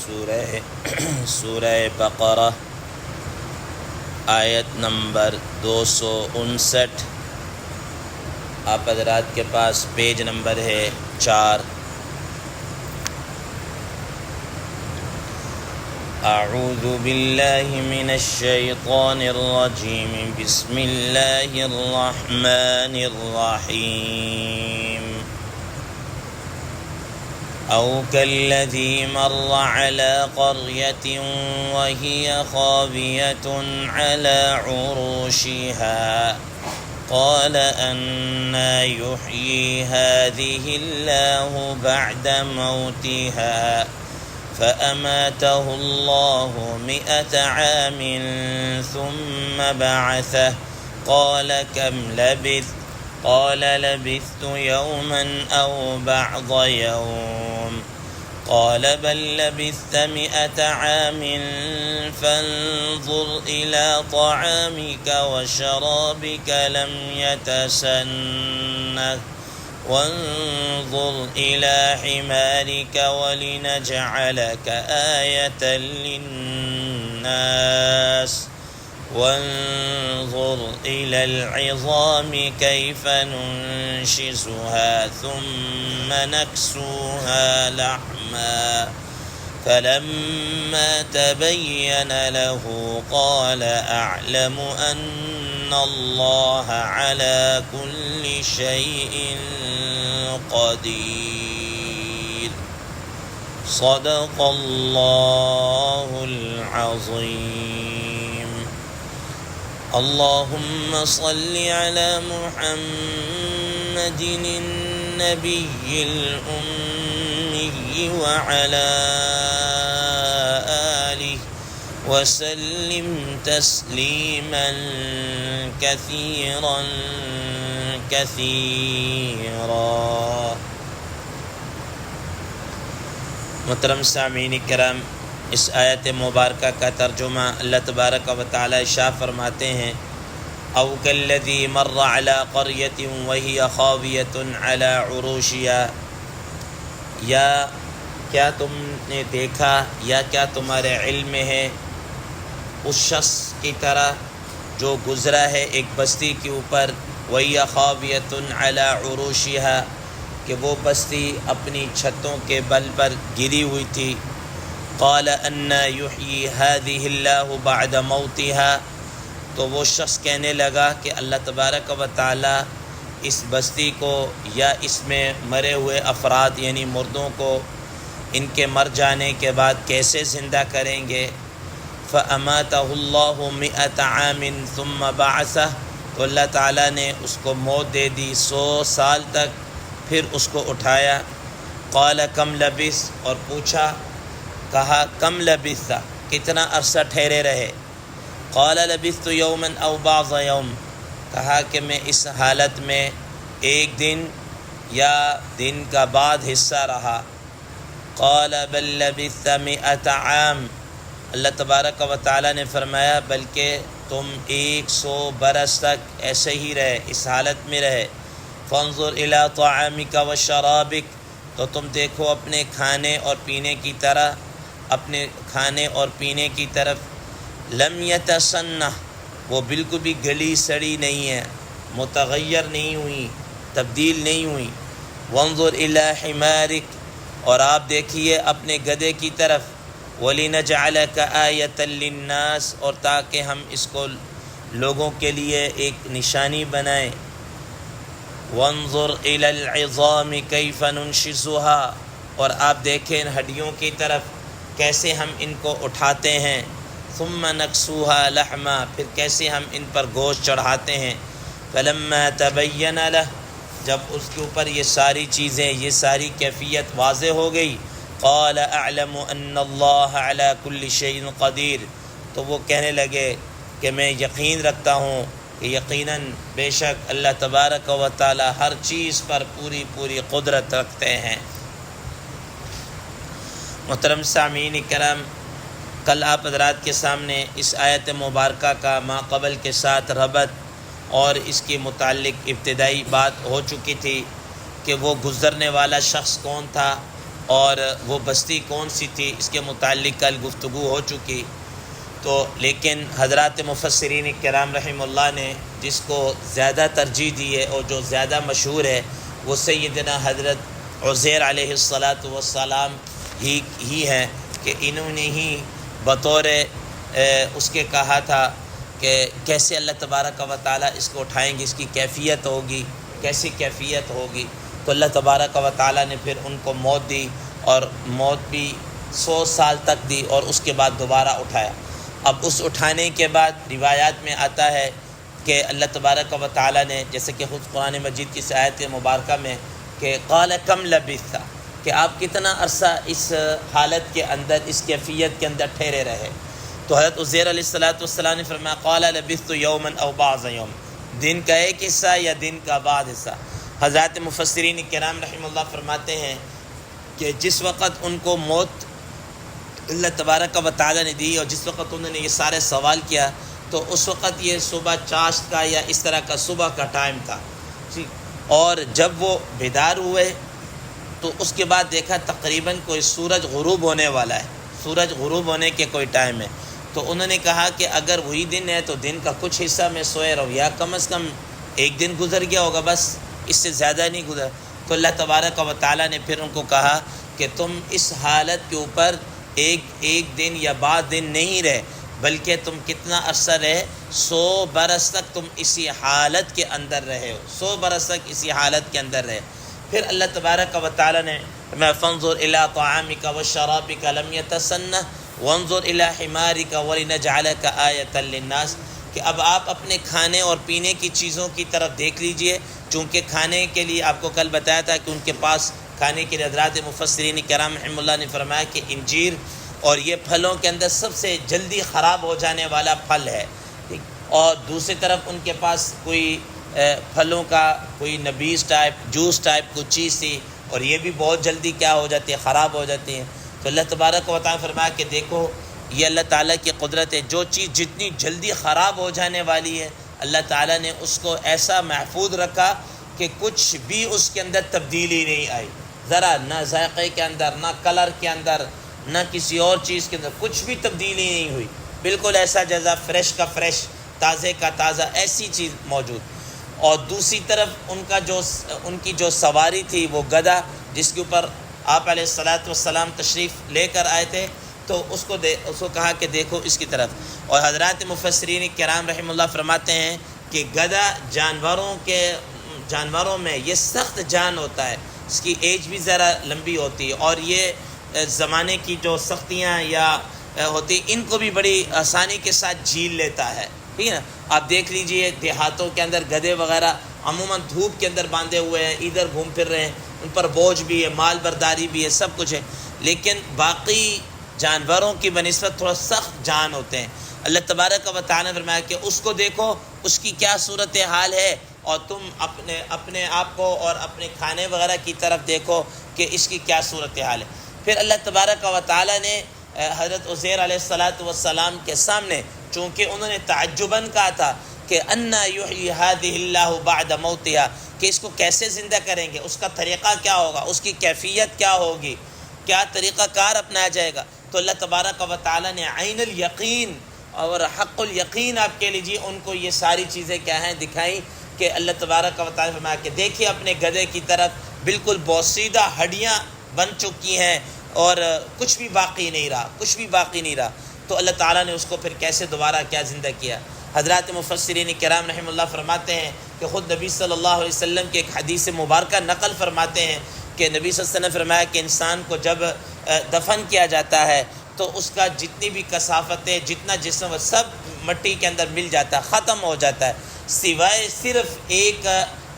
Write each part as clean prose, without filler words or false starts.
سورہ بقرہ آیت نمبر 259۔ آپ حضرات کے پاس پیج نمبر ہے 4۔ اعوذ باللہ من الشیطان الرجیم، بسم اللہ الرحمن الرحیم۔ أو كالذي مر على قرية وهي خاوية على عروشها قال أنى يحيي هذه الله بعد موتها فأماته الله 100 عام ثم بعثه قال كم لبثت؟ قال لبثت يوما أو بعض يوم قال بل لبثت 100 عام فانظر إلى طعامك وشرابك لم يتسنه وانظر إلى حمارك ولنجعلك آية للناس وانظر إلى العظام كيف ننشزها ثم نكسوها لحما فلما تبين له قال أعلم أن الله على كل شيء قدير۔ صدق الله العظيم۔ اللهم صل على محمد النبي الأمي وعلى آله وسلم تسليما كثيرا كثيرا۔ محترم سامعین کرام، اس آیت مبارکہ کا ترجمہ اللہ تبارک و تعالی ارشاد فرماتے ہیں، او کالذی مر علی قریۃ وہی خاویۃ علی عروشها، یا کیا تم نے دیکھا یا کیا تمہارے علم میں ہے اس شخص کی طرح جو گزرا ہے ایک بستی کے اوپر، وہی خاویۃ علی عروشها، کہ وہ بستی اپنی چھتوں کے بل پر گری ہوئی تھی۔ قال أنى يحيي هذه الله بعد موتها، تو وہ شخص کہنے لگا کہ اللہ تبارک و تعالی اس بستی کو یا اس میں مرے ہوئے افراد یعنی مردوں کو ان کے مر جانے کے بعد کیسے زندہ کریں گے۔ فأماته الله 100 عام ثم بعثه، تو اللہ تعالیٰ نے اس کو موت دے دی 100 سال تک، پھر اس کو اٹھایا۔ قال کم لبث، اور پوچھا کہا کم لبثت، کتنا عرصہ ٹھہرے رہے۔ قال لبثت یوما او بعض یوم، کہا کہ میں اس حالت میں ایک دن یا دن کا بعد حصہ رہا۔ قال بل لبثت 100 عام، اللہ تبارک و تعالی نے فرمایا بلکہ تم 100 برس تک ایسے ہی رہے، اس حالت میں رہے۔ فانظر الی طعامک و شرابک، تو تم دیکھو اپنے کھانے اور پینے کی طرح، اپنے کھانے اور پینے کی طرف، لم یتسنہ، وہ بالکل بھی گلی سڑی نہیں ہے، متغیر نہیں ہوئی، تبدیل نہیں ہوئی۔ وانظر الی حمارک، اور آپ دیکھیے اپنے گدھے کی طرف، وَلِنَجْعَلَكَ آیَةً لِلنَّاسِ، اور تاکہ ہم اس کو لوگوں کے لیے ایک نشانی بنائیں۔ وانظر الی العظام کیف ننشزها، اور آپ دیکھیں ہڈیوں کی طرف کیسے ہم ان کو اٹھاتے ہیں۔ ثم نکسوها لحما، پھر کیسے ہم ان پر گوشت چڑھاتے ہیں۔ فلما تبین له، جب اس کے اوپر یہ ساری چیزیں، یہ ساری کیفیت واضح ہو گئی، قال اعلم ان اللہ علی کل شیء قدیر، تو وہ کہنے لگے کہ میں یقین رکھتا ہوں کہ یقیناً بے شک اللہ تبارک و تعالی ہر چیز پر پوری قدرت رکھتے ہیں۔ محترم سامعین کرام، کل آپ حضرات کے سامنے اس آیت مبارکہ کا ما قبل کے ساتھ ربط اور اس کے متعلق ابتدائی بات ہو چکی تھی کہ وہ گزرنے والا شخص کون تھا، اور وہ بستی کون سی تھی اس کے متعلق کل گفتگو ہو چکی. تو لیکن حضرات مفسرین کرام رحم اللہ نے جس کو زیادہ ترجیح دی ہے اور جو زیادہ مشہور ہے وہ سیدنا حضرت عزیر علیہ السلام ہی ہیں کہ انہوں نے ہی بطور اس کے کہا تھا کہ کیسے اللہ تبارک و تعالیٰ اس کو اٹھائیں گے، اس کی کیفیت ہوگی، کیسی کیفیت ہوگی. تو اللہ تبارک و تعالیٰ نے پھر ان کو موت دی، اور موت بھی 100 سال تک دی، اور اس کے بعد دوبارہ اٹھایا. اب اس اٹھانے کے بعد روایات میں آتا ہے کہ اللہ تبارک و تعالیٰ نے جیسے کہ خود قرآن مجید کی آیت مبارکہ میں کہ قال کم لبثت، کہ آپ کتنا عرصہ اس حالت کے اندر، اس کیفیت کے اندر ٹھہرے رہے. تو حضرت عزیر علیہ السلام نے فرمایا قال لبثت یوما او بعض یوم، دن کا ایک حصہ یا دن کا بعض حصہ. حضرات مفسرین کرام رحم اللہ فرماتے ہیں کہ جس وقت ان کو موت اللہ تبارک و تعالیٰ نے دی اور جس وقت انہوں نے یہ سارے سوال کیا تو اس وقت یہ صبح چاشت کا یا اس طرح کا صبح کا ٹائم تھا. اور جب وہ بیدار ہوئے تو اس کے بعد دیکھا تقریباً کوئی سورج غروب ہونے والا ہے، سورج غروب ہونے کے کوئی ٹائم ہے. تو انہوں نے کہا کہ اگر وہی دن ہے تو دن کا کچھ حصہ میں سوئے رہو، یا کم از کم ایک دن گزر گیا ہوگا، بس اس سے زیادہ نہیں گزر. تو اللہ تبارک و تعالیٰ نے پھر ان کو کہا کہ تم اس حالت کے اوپر ایک دن یا بعض دن نہیں رہے، بلکہ تم کتنا عرصہ رہے، 100 برس تک تم اسی حالت کے اندر رہے ہو، 100 برس تک اسی حالت کے اندر رہے. پھر اللہ تبارک و تعالیٰ نے فانظر الی طعامک وشرابک لم یتسنہ وانظر الی حمارک ولنجعلک آیۃ للناس، کہ اب آپ اپنے کھانے اور پینے کی چیزوں کی طرف دیکھ لیجئے. چونکہ کھانے کے لیے آپ کو کل بتایا تھا کہ ان کے پاس کھانے کے لیے حضرات مفسرین کرام رحم اللہ نے فرمایا کہ انجیر اور یہ پھلوں کے اندر سب سے جلدی خراب ہو جانے والا پھل ہے. اور دوسری طرف ان کے پاس کوئی پھلوں کا کوئی نبیز ٹائپ، جوس ٹائپ کچھ چیز تھی، اور یہ بھی بہت جلدی کیا ہو جاتی ہے، خراب ہو جاتی ہیں. تو اللہ تبارک و تعالیٰ فرمایا کہ دیکھو یہ اللہ تعالیٰ کی قدرت ہے، جو چیز جتنی جلدی خراب ہو جانے والی ہے اللہ تعالیٰ نے اس کو ایسا محفوظ رکھا کہ کچھ بھی اس کے اندر تبدیلی نہیں آئی، ذرا نہ ذائقے کے اندر، نہ کلر کے اندر، نہ کسی اور چیز کے اندر کچھ بھی تبدیلی نہیں ہوئی. بالکل ایسا جیسا فریش کا فریش، تازے کا تازہ، ایسی چیز موجود. اور دوسری طرف ان کی جو سواری تھی وہ گدھا، جس کے اوپر آپ علیہ السلام تشریف لے کر آئے تھے، تو اس کو کہا کہ دیکھو اس کی طرف. اور حضرات مفسرین کرام رحم اللہ فرماتے ہیں کہ گدھا جانوروں میں یہ سخت جان ہوتا ہے، اس کی ایج بھی ذرا لمبی ہوتی ہے، اور یہ زمانے کی جو سختیاں یا ہوتی ان کو بھی بڑی آسانی کے ساتھ جھیل لیتا ہے. ٹھیک ہے نا. آپ دیکھ لیجئے دیہاتوں کے اندر گدھے وغیرہ عموماً دھوپ کے اندر باندھے ہوئے ہیں، ادھر گھوم پھر رہے ہیں، ان پر بوجھ بھی ہے، مال برداری بھی ہے، سب کچھ ہے، لیکن باقی جانوروں کی بنسبت تھوڑا سخت جان ہوتے ہیں. اللہ تبارک و تعالیٰ نے فرمایا کہ اس کو دیکھو اس کی کیا صورت حال ہے، اور تم اپنے آپ کو اور اپنے کھانے وغیرہ کی طرف دیکھو کہ اس کی کیا صورت حال ہے. پھر اللہ تبارک و تعالیٰ نے حضرت عزیر علیہ السلام کے سامنے، چونکہ انہوں نے تعجباً کہا تھا کہ انا یحیی ہذہ اللہ بعد موتہا، کہ اس کو کیسے زندہ کریں گے، اس کا طریقہ کیا ہوگا، اس کی کیفیت کیا ہوگی، کیا طریقہ کار اپنایا جائے گا. تو اللہ تبارک و تعالیٰ نے عین الیقین اور حق الیقین آپ کے لیجیے ان کو یہ ساری چیزیں کیا ہیں دکھائیں، کہ اللہ تبارک و تعالیٰ فرمایا کہ دیکھیے اپنے گدھے کی طرف، بالکل بوسیدہ ہڈیاں بن چکی ہیں اور کچھ بھی باقی نہیں رہا. تو اللہ تعالیٰ نے اس کو پھر کیسے دوبارہ کیا زندہ کیا. حضرات مفسرین کرام رحم اللہ فرماتے ہیں کہ خود نبی صلی اللہ علیہ وسلم کے ایک حدیث مبارکہ نقل فرماتے ہیں کہ نبی صلی اللہ علیہ وسلم نے فرمایا کہ انسان کو جب دفن کیا جاتا ہے تو اس کا جتنی بھی کثافتیں، جتنا جسم سب مٹی کے اندر مل جاتا ہے، ختم ہو جاتا ہے، سوائے صرف ایک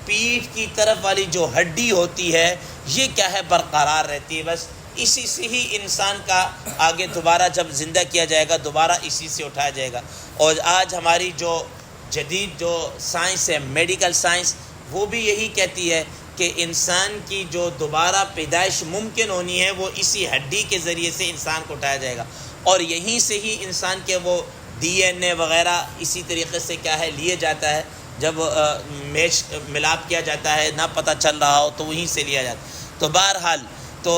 پیٹھ کی طرف والی جو ہڈی ہوتی ہے یہ کیا ہے برقرار رہتی ہے. بس اسی سے ہی انسان کا آگے دوبارہ جب زندہ کیا جائے گا دوبارہ اسی سے اٹھایا جائے گا. اور آج ہماری جو جدید جو سائنس ہے، میڈیکل سائنس، وہ بھی یہی کہتی ہے کہ انسان کی جو دوبارہ پیدائش ممکن ہونی ہے وہ اسی ہڈی کے ذریعے سے انسان کو اٹھایا جائے گا، اور یہیں سے ہی انسان کے وہ ڈی این اے وغیرہ اسی طریقے سے کیا ہے لیے جاتا ہے. جب میچ ملاپ کیا جاتا ہے نہ پتہ چل رہا ہو تو وہیں سے لیا جاتا ہے. تو بہرحال تو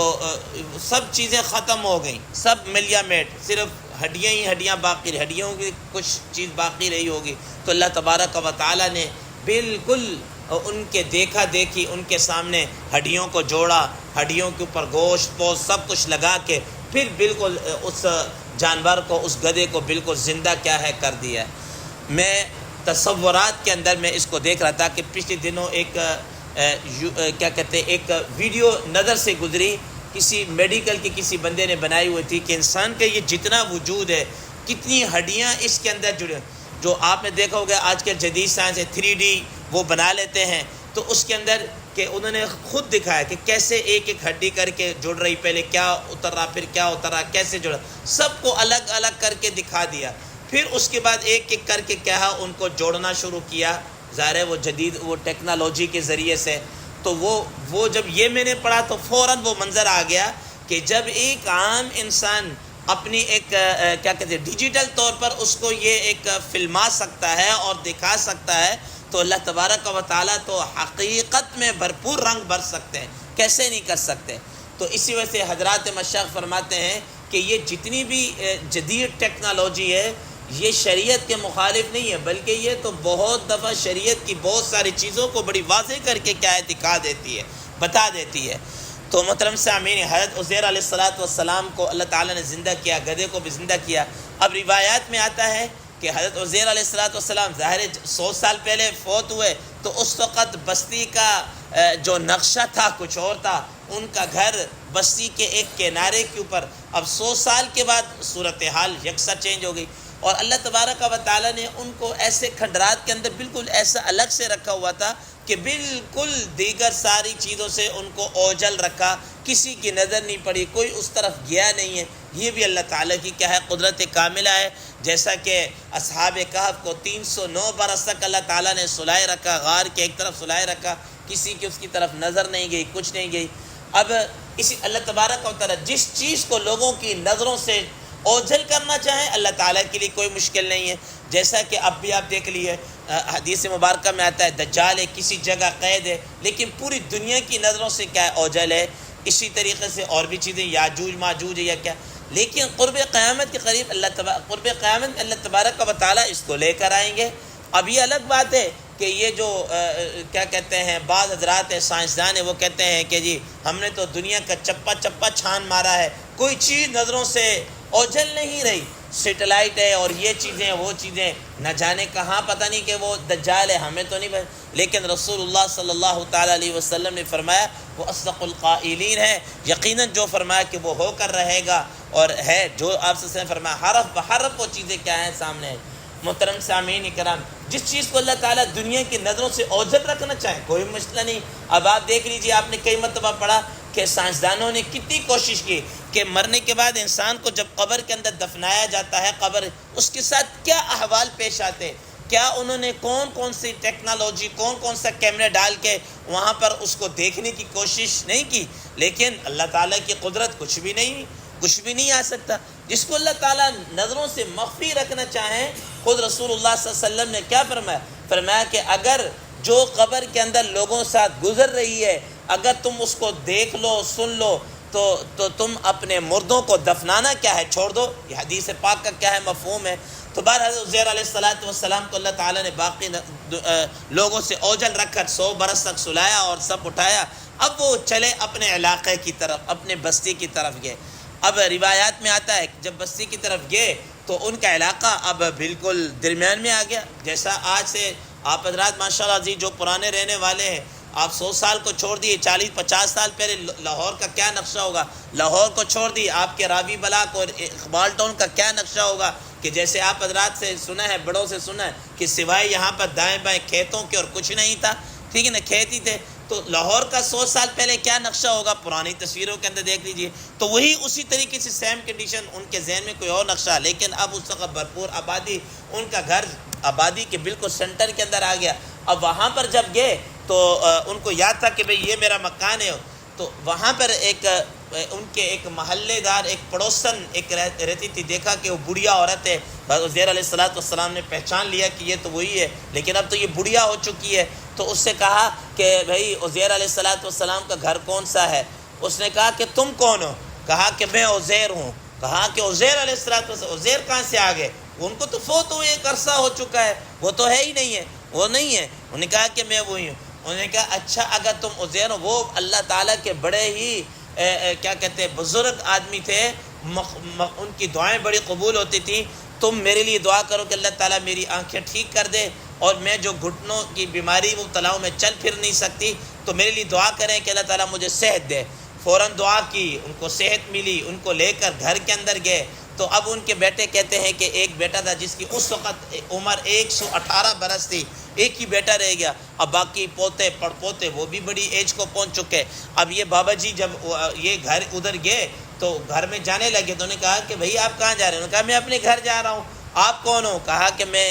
سب چیزیں ختم ہو گئیں، سب ملیا میٹ، صرف ہڈیاں ہی ہڈیاں باقی رہی، ہڈیوں کی کچھ چیز باقی رہی ہوگی۔ تو اللہ تبارک و تعالیٰ نے بالکل ان کے دیکھا دیکھی ان کے سامنے ہڈیوں کو جوڑا، ہڈیوں کے اوپر گوشت پوست سب کچھ لگا کے پھر بالکل اس جانور کو، اس گدھے کو بالکل زندہ کیا ہے کر دیا۔ میں تصورات کے اندر میں اس کو دیکھ رہا تھا کہ پچھلے دنوں ایک کیا کہتے ہیں ایک ویڈیو نظر سے گزری، کسی میڈیکل کے کسی بندے نے بنائی ہوئی تھی کہ انسان کا یہ جتنا وجود ہے، کتنی ہڈیاں اس کے اندر جڑے، جو آپ نے دیکھا ہوگا آج کل جدید سائنس ہے 3D وہ بنا لیتے ہیں، تو اس کے اندر کہ انہوں نے خود دکھایا کہ کیسے ایک ایک ہڈی کر کے جڑ رہی، پہلے کیا اتر رہا، پھر کیا اتر رہا، کیسے جڑا، سب کو الگ الگ کر کے دکھا دیا۔ پھر اس کے بعد ایک ایک کر کے کیا ہے ان کو جوڑنا شروع کیا، ظاہر ہے وہ جدید وہ ٹیکنالوجی کے ذریعے سے۔ تو وہ جب یہ میں نے پڑھا تو فوراً وہ منظر آ گیا کہ جب ایک عام انسان اپنی ایک کیا کہتے ہیں ڈیجیٹل طور پر اس کو یہ ایک فلما سکتا ہے اور دکھا سکتا ہے، تو اللہ تبارک و تعالیٰ تو حقیقت میں بھرپور رنگ بھر سکتے ہیں، کیسے نہیں کر سکتے۔ تو اسی وجہ سے حضرات مشائخ فرماتے ہیں کہ یہ جتنی بھی جدید ٹیکنالوجی ہے یہ شریعت کے مخالف نہیں ہے، بلکہ یہ تو بہت دفعہ شریعت کی بہت ساری چیزوں کو بڑی واضح کر کے کیا ہے دکھا دیتی ہے، بتا دیتی ہے۔ تو محترم سامعین، حضرت عزیر علیہ السلام کو اللہ تعالیٰ نے زندہ کیا، گدھے کو بھی زندہ کیا۔ اب روایات میں آتا ہے کہ حضرت عزیر علیہ السلام ظاہر 100 سال پہلے فوت ہوئے، تو اس وقت بستی کا جو نقشہ تھا کچھ اور تھا، ان کا گھر بستی کے ایک کنارے کے اوپر۔ اب 100 سال کے بعد صورتحال یکساں چینج ہو گئی، اور اللہ تبارک و تعالیٰ نے ان کو ایسے کھنڈرات کے اندر بالکل ایسا الگ سے رکھا ہوا تھا کہ بالکل دیگر ساری چیزوں سے ان کو اوجھل رکھا، کسی کی نظر نہیں پڑی، کوئی اس طرف گیا نہیں ہے۔ یہ بھی اللہ تعالیٰ کی کیا ہے قدرت کاملہ ہے۔ جیسا کہ اصحاب کہف کو 309 برس تک اللہ تعالیٰ نے سلائے رکھا، غار کے ایک طرف سلائے رکھا، کسی کی اس کی طرف نظر نہیں گئی، کچھ نہیں گئی۔ اب اسی اللہ تبارک و تعالیٰ جس چیز کو لوگوں کی نظروں سے اوجھل کرنا چاہیں اللہ تعالیٰ کے لیے کوئی مشکل نہیں ہے۔ جیسا کہ اب بھی آپ دیکھ لیے حدیث مبارکہ میں آتا ہے دجال ہے، کسی جگہ قید ہے، لیکن پوری دنیا کی نظروں سے کیا اوجھل ہے۔ اسی طریقے سے اور بھی چیزیں یاجوج ماجوج ہے یا کیا، لیکن قرب قیامت کے قریب قرب قیامت میں اللہ تبارک و تعالیٰ اس کو لے کر آئیں گے۔ اب یہ الگ بات ہے کہ یہ جو کیا کہتے ہیں بعض حضرات ہیں سائنسدان ہیں، وہ کہتے ہیں کہ جی ہم نے تو دنیا کا چپا چپا چھان مارا ہے، کوئی چیز نظروں سے اوجھل نہیں رہی، سیٹلائٹ ہے اور یہ چیزیں وہ چیزیں، نہ جانے کہاں، پتہ نہیں کہ وہ دجال ہے، ہمیں تو نہیں، لیکن رسول اللہ صلی اللہ تعالیٰ علیہ وسلم نے فرمایا وہ اصدق القائلین ہے، یقیناً جو فرمایا کہ وہ ہو کر رہے گا اور ہے، جو آپ سے فرمایا حرف بحرف وہ چیزیں کیا ہیں سامنے ہیں۔ محترم سامعین کرام، جس چیز کو اللہ تعالیٰ دنیا کی نظروں سے اوجھل رکھنا چاہے کوئی مسئلہ نہیں۔ اب آپ دیکھ لیجئے، آپ نے کئی مرتبہ پڑھا کہ سائنسدانوں نے کتنی کوشش کی کہ مرنے کے بعد انسان کو جب قبر کے اندر دفنایا جاتا ہے، قبر اس کے ساتھ کیا احوال پیش آتے، کیا انہوں نے کون سی ٹیکنالوجی، کون سا کیمرے ڈال کے وہاں پر اس کو دیکھنے کی کوشش نہیں کی، لیکن اللہ تعالیٰ کی قدرت کچھ بھی نہیں آ سکتا۔ جس کو اللہ تعالیٰ نظروں سے مخفی رکھنا چاہیں، خود رسول اللہ صلی اللہ علیہ وسلم نے کیا فرمایا کہ اگر جو قبر کے اندر لوگوں ساتھ گزر رہی ہے، اگر تم اس کو دیکھ لو، سن لو، تو تم اپنے مردوں کو دفنانا کیا ہے چھوڑ دو۔ یہ حدیث پاک کا کیا ہے مفہوم ہے۔ تو بہر حضرت عزیر علیہ السلام کو اللہ تعالیٰ نے باقی لوگوں سے اوجھل رکھ کر 100 برس تک سلایا اور سب اٹھایا۔ اب وہ چلے اپنے علاقے کی طرف، اپنے بستی کی طرف گئے۔ اب روایات میں آتا ہے جب بستی کی طرف گئے تو ان کا علاقہ اب بالکل درمیان میں آ گیا۔ جیسا آج سے آپ حضرات ماشاءاللہ عزیز جو پرانے رہنے والے ہیں، آپ 100 سال کو چھوڑ دیے، 40-50 سال پہلے لاہور کا کیا نقشہ ہوگا، لاہور کو چھوڑ دی، آپ کے راوی بلاک اور اقبال ٹاؤن کا کیا نقشہ ہوگا، کہ جیسے آپ حضرات سے سنا ہے، بڑوں سے سنا ہے کہ سوائے یہاں پر دائیں بائیں کھیتوں کے اور کچھ نہیں تھا، ٹھیک ہے نا، کھیت ہی تھے۔ تو لاہور کا 100 سال پہلے کیا نقشہ ہوگا، پرانی تصویروں کے اندر دیکھ لیجئے، تو وہی اسی طریقے سے سیم کنڈیشن، ان کے ذہن میں کوئی اور نقشہ، لیکن اب اس وقت بھرپور آبادی، ان کا گھر آبادی کے بالکل سینٹر کے اندر آ گیا۔ اب وہاں پر جب گئے تو ان کو یاد تھا کہ بھئی یہ میرا مکان ہے، تو وہاں پر ان کے ایک محلے دار، ایک پڑوسن ایک رہتی تھی، دیکھا کہ وہ بڑھیا عورت ہے۔ عزیر علیہ السلام نے پہچان لیا کہ یہ تو وہی ہے، لیکن اب تو یہ بڑھیا ہو چکی ہے، تو اس سے کہا کہ بھئی عزیر علیہ السلام کا گھر کون سا ہے؟ اس نے کہا کہ تم کون ہو؟ کہا کہ میں عزیر ہوں۔ کہا کہ عزیر علیہ السلام، عزیر کہاں سے آ گئے؟ ان کو تو فوت ہوئے، ایک عرصہ ہو چکا ہے، وہ تو ہے ہی نہیں ہے، وہ نہیں ہے۔ انہوں نے کہا کہ میں وہی ہوں۔ انہوں نے کہا اچھا اگر تم عزیر ہو، وہ اللہ تعالیٰ کے بڑے ہی کیا کہتے ہیں بزرگ آدمی تھے، ان کی دعائیں بڑی قبول ہوتی تھیں، تم میرے لیے دعا کرو کہ اللہ تعالیٰ میری آنکھیں ٹھیک کر دے، اور میں جو گھٹنوں کی بیماری مبتلا ہوں، میں چل پھر نہیں سکتی، تو میرے لیے دعا کریں کہ اللہ تعالیٰ مجھے صحت دے۔ فوراً دعا کی، ان کو صحت ملی، ان کو لے کر گھر کے اندر گئے۔ تو اب ان کے بیٹے کہتے ہیں کہ ایک بیٹا تھا جس کی اس وقت عمر 118 برس تھی، ایک ہی بیٹا رہ گیا، اب باقی پوتے پڑ پوتے وہ بھی بڑی ایج کو پہنچ چکے۔ اب یہ بابا جی جب یہ گھر ادھر گئے تو گھر میں جانے لگے، تو انہوں نے کہا کہ بھئی آپ کہاں جا رہے ہیں؟ انہوں نے کہا میں اپنے گھر جا رہا ہوں۔ آپ کون ہو؟ کہا کہ میں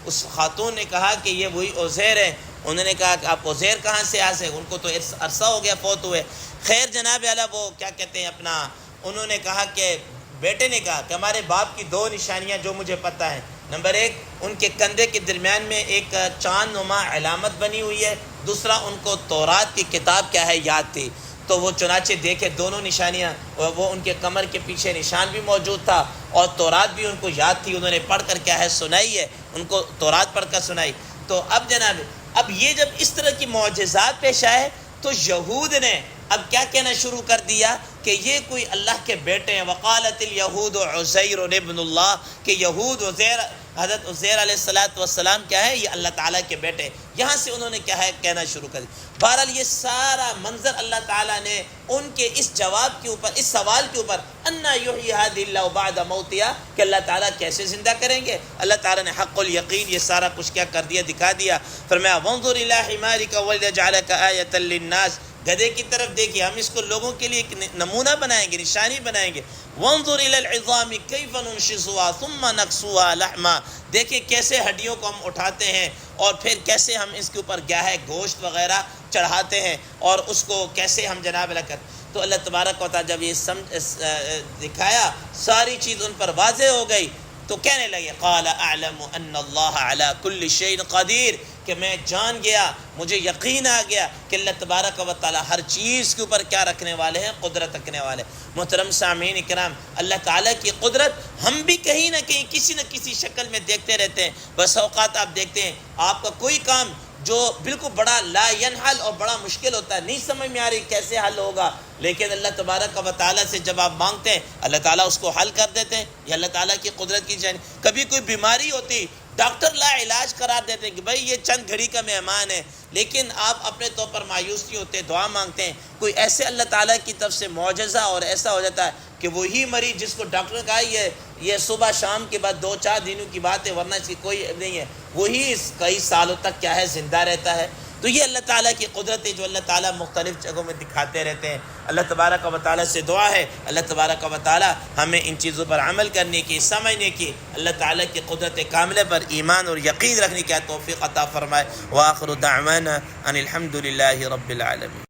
اس خاتون نے کہا کہ یہ وہی عزیر ہے۔ انہوں نے کہا کہ آپ عزیر کہاں سے آ سکے؟ ان کو تو عرصہ ہو گیا فوت ہوئے۔ خیر جناب اعلیٰ وہ کیا کہتے ہیں اپنا، انہوں نے کہا کہ بیٹے نے کہا کہ ہمارے باپ کی دو نشانیاں جو مجھے پتہ ہے، نمبر ایک ان کے کندھے کے درمیان میں ایک چاند نما علامت بنی ہوئی ہے، دوسرا ان کو تورات کی کتاب کیا ہے یاد تھی۔ تو وہ چنانچہ دیکھے دونوں نشانیاں، وہ ان کے کمر کے پیچھے نشان بھی موجود تھا اور تورات بھی ان کو یاد تھی، انہوں نے پڑھ کر کیا ہے سنائی ہے، ان کو تورات پڑھ کر سنائی۔ تو اب جناب اب یہ جب اس طرح کی معجزات پیش آئے تو یہود نے اب کیا کہنا شروع کر دیا کہ یہ کوئی اللہ کے بیٹے ہیں۔ وقالت الیہود عزیر ابن اللہ، کہ یہود حضرت عزیر علیہ السلام کیا ہے، یہ اللہ تعالیٰ کے بیٹے۔ یہاں سے انہوں نے کیا ہے کہنا شروع کر دیا۔ بہرحال یہ سارا منظر اللہ تعالیٰ نے ان کے اس جواب کے اوپر، اس سوال کے اوپر، انا یحیی ھذہ اللہ بعد موتہا، کہ اللہ تعالیٰ کیسے زندہ کریں گے، اللہ تعالیٰ نے حق الیقین یہ سارا کچھ کیا کر دیا، دکھا دیا۔ فرمایا وانظر الی حمارک ولنجعلک آیۃ للناس، گدھے کی طرف دیکھیے، ہم اس کو لوگوں کے لیے ایک نمونہ بنائیں گے، نشانی بنائیں گے۔ وانظر الی العظام کیف ننشزها ثم نکسوها لحما، دیکھیں کیسے ہڈیوں کو ہم اٹھاتے ہیں اور پھر کیسے ہم اس کے اوپر کیا ہے گوشت وغیرہ چڑھاتے ہیں اور اس کو کیسے ہم جناب لکر۔ تو اللہ تبارک و تعالیٰ جب یہ دکھایا، ساری چیز ان پر واضح ہو گئی، تو کہنے لگے قال اعلم ان اللہ علی کل شیء قدیر، کہ میں جان گیا، مجھے یقین آ گیا کہ اللہ تبارک و تعالیٰ ہر چیز کے اوپر کیا رکھنے والے ہیں، قدرت رکھنے والے۔ محترم سامعین کرام، اللہ تعالیٰ کی قدرت ہم بھی کہیں نہ کہیں کسی نہ کسی شکل میں دیکھتے رہتے ہیں۔ بس اوقات آپ دیکھتے ہیں آپ کا کوئی کام جو بالکل بڑا لا ینحل اور بڑا مشکل ہوتا ہے، نہیں سمجھ میں آ رہی کیسے حل ہوگا، لیکن اللہ تبارک و تعالیٰ سے جب آپ مانگتے ہیں اللہ تعالیٰ اس کو حل کر دیتے ہیں۔ یہ اللہ تعالیٰ کی قدرت کی جان۔ کبھی کوئی بیماری ہوتی، ڈاکٹر لا علاج قرار دیتے ہیں کہ بھائی یہ چند گھڑی کا مہمان ہے، لیکن آپ اپنے طور پر مایوس نہیں ہوتے، دعا مانگتے ہیں، کوئی ایسے اللہ تعالیٰ کی طرف سے معجزہ اور ایسا ہو جاتا ہے کہ وہی مریض جس کو ڈاکٹر نے کہا یہ صبح شام کے بعد 2-4 دنوں کی بات ہے ورنہ اس کی کوئی نہیں ہے، وہی کئی سالوں تک کیا ہے زندہ رہتا ہے۔ تو یہ اللہ تعالیٰ کی قدرت ہے جو اللہ تعالیٰ مختلف جگہوں میں دکھاتے رہتے ہیں۔ اللہ تبارک و تعالیٰ سے دعا ہے اللہ تبارک و تعالیٰ ہمیں ان چیزوں پر عمل کرنے کی، سمجھنے کی، اللہ تعالیٰ کی قدرت کاملہ پر ایمان اور یقین رکھنے کی توفیق عطا فرمائے۔ وآخر دعوانا ان الحمد للہ رب العالمین۔